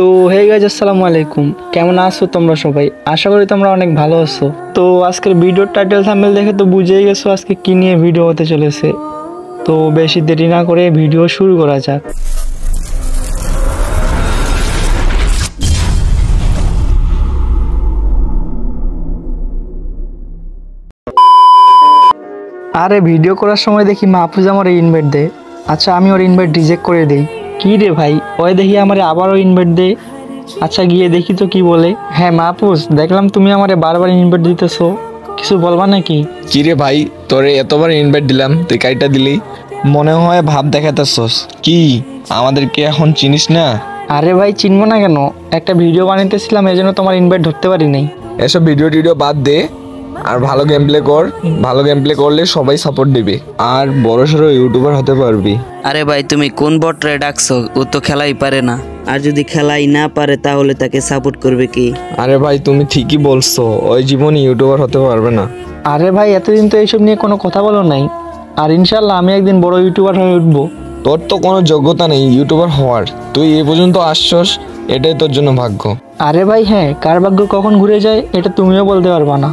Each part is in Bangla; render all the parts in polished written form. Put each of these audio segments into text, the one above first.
তো হে গাইজ আসসালামু আলাইকুম, কেমন আছো তোমরা সবাই? আশা করি তোমরা অনেক ভালো আছো। তো আজকের ভিডিওর টাইটেল থাম্বনেল দেখে তো বুঝেই গেছো আজকে কি নিয়ে ভিডিও হতে চলেছে। তো বেশি দেরি না করে ভিডিও শুরু করা যাক। আরে ভিডিও করার সময় দেখি মাহফুজ আমার ইনভাইট দেয়। আচ্ছা আমি ওর ইনভাইট রিজেক্ট করে দেই। কি রে ভাই, ওই দেখি আমার আবারও ইনভাইট দে। আচ্ছা গিয়ে দেখি তো কি বলে। হ্যাঁ মাহফুজ, দেখলাম তুমি আমারে বারবার ইনভাইট দিতেছো, কিছু বলবা নাকি? কি রে ভাই, তোরে এতবার ইনভাইট দিলাম, তুই কাইটা দিলি? মনে হয় ভাব দেখাতেছস। কি আমাদেরকে এখন চিনিস না? আরে ভাই চিনবো না কেন, একটা ভিডিও বানাইতেছিলাম এজন্য তোমার ইনভাইট ধরতে পারি নাই। এসব ভিডিও টিডিও বাদ দে আর ভালো গেম প্লে কর। ভালো গেম প্লে করলে সবাই সাপোর্ট দিবে আর বড়সড় ইউটিউবার হতে পারবি। আরে ভাই তুমি কোন বটরে ডাকছো? ও তো খেলাই পারে না, আর যদি খেলাই না পারে তাহলে তাকে সাপোর্ট করবে কি? আরে ভাই তুমি ঠিকই বলছো, ওই জীবনে ইউটিউবার হতে পারবে না। আরে ভাই এতদিন তো এইসব নিয়ে কোনো কথা বলো নাই, আর ইনশাল্লাহ আমি একদিন বড় ইউটিউবার হয়ে উঠবো। তোর তো কোনো যোগ্যতা নেই ইউটিউবার হওয়ার, তুই এ পর্যন্ত আসছস, এটাই তোর জন্য ভাগ্য। আরে ভাই হ্যাঁ, কার ভাগ্য কখন ঘুরে যায় এটা তুমিও বলতে পারবা না।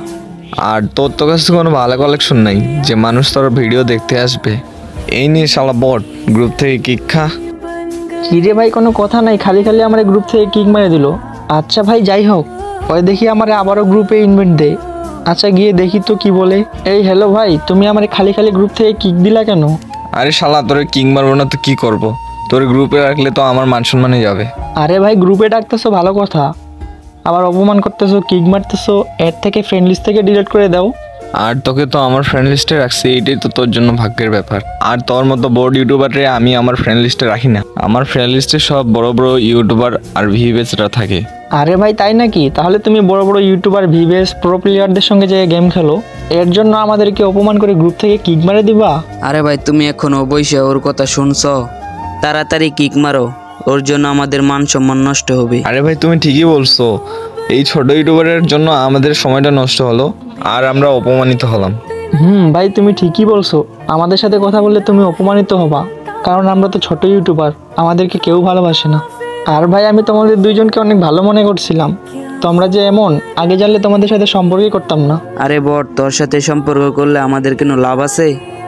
আর তোর তো কাছে কোনো ভালো কালেকশন নাই যে মানুষ তোর ভিডিও দেখতে আসবে। এই নিয়ে শালা বট গ্রুপ থেকে কিক খা। কি রে ভাই, কোনো কথা নাই, খালি খালি আমার গ্রুপ থেকে কিক মেরে দিল। আচ্ছা ভাই যাই হোক, ওই দেখি আমার আবারও গ্রুপে ইনভাইট দে। আচ্ছা গিয়ে দেখি তো কি বলে। এই হ্যালো ভাই, তুমি আমার খালি খালি গ্রুপ থেকে কিক দিলা কেন? আরে শালা তোরে কিং মারবো না তো কি করব? তোর গ্রুপে রাখলে তো আমার মান সম্মানে যাবে। আরে ভাই গ্রুপে ডাকতেছো ভালো কথা, আবার অপমান করতেছো, কিক মারতেছো। এর থেকে ফ্রেন্ড লিস্ট থেকে ডিলিট করে দাও। আর তোকে তো আমার ফ্রেন্ড লিস্টে রাখছি, এইটাই তো তোর জন্য ভাগ্যের ব্যাপার। আর তোর মতো বড় ইউটিউবারে আমি আমার ফ্রেন্ড লিস্টে রাখি না। আমার ফ্রেন্ড লিস্টে সব বড় বড় ইউটিউবার আর ভিভেসরা থাকে। আরে ভাই তাই নাকি? তাহলে তুমি বড় বড় ইউটিউবার ভিভেস প্রো প্লেয়ারদের সঙ্গে যে গেম খেলো, এর জন্য আমাদেরকে অপমান করে গ্রুপ থেকে কিক মারে দিবা? আরে ভাই তুমি এখনো বসে ওর কথা শুনছো? তাড়াতাড়ি কিক মারো, ওর জন্য আমাদের মান সম্মান নষ্ট হবে। আরে ভাই তুমি ঠিকই বলছো, এই ছোট ইউটিউবারের জন্য আমাদের সময়টা নষ্ট হলো আর আমরা অপমানিত হলাম। ভাই তুমি ঠিকই বলছো, আমাদের সাথে কথা বললে তুমি অপমানিত হবা, কারণ আমরা তো ছোট ইউটিউবার, আমাদেরকে কেউ ভালোবাসে না। আর ভাই আমি তোমাদের দুইজনকে অনেক ভালো মনে করছিলাম, তোমরা যে এমন, আগে জানলে তোমাদের সাথে সম্পর্কই করতাম না। আরে বট, তোর সাথে সম্পর্ক করলে আমাদের কোনো লাভ আছে?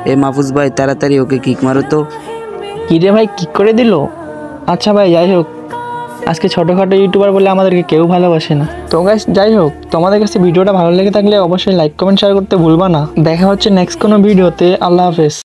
এই মাহফুজ ভাই তাড়াতাড়ি ওকে কিক মারো তো। কি রে ভাই, কিক করে দিল? আচ্ছা ভাই যাই হোক, আজকে ছোটোখাটো ইউটিউবার বলে আমাদেরকে কেউ ভালোবাসে না। তো গাইস যাই হোক, তোমাদের কাছে ভিডিওটা ভালো লেগে থাকলে অবশ্যই লাইক কমেন্ট শেয়ার করতে ভুলবা না। দেখা হচ্ছে নেক্সট কোনো ভিডিওতে। আল্লাহ হাফেজ।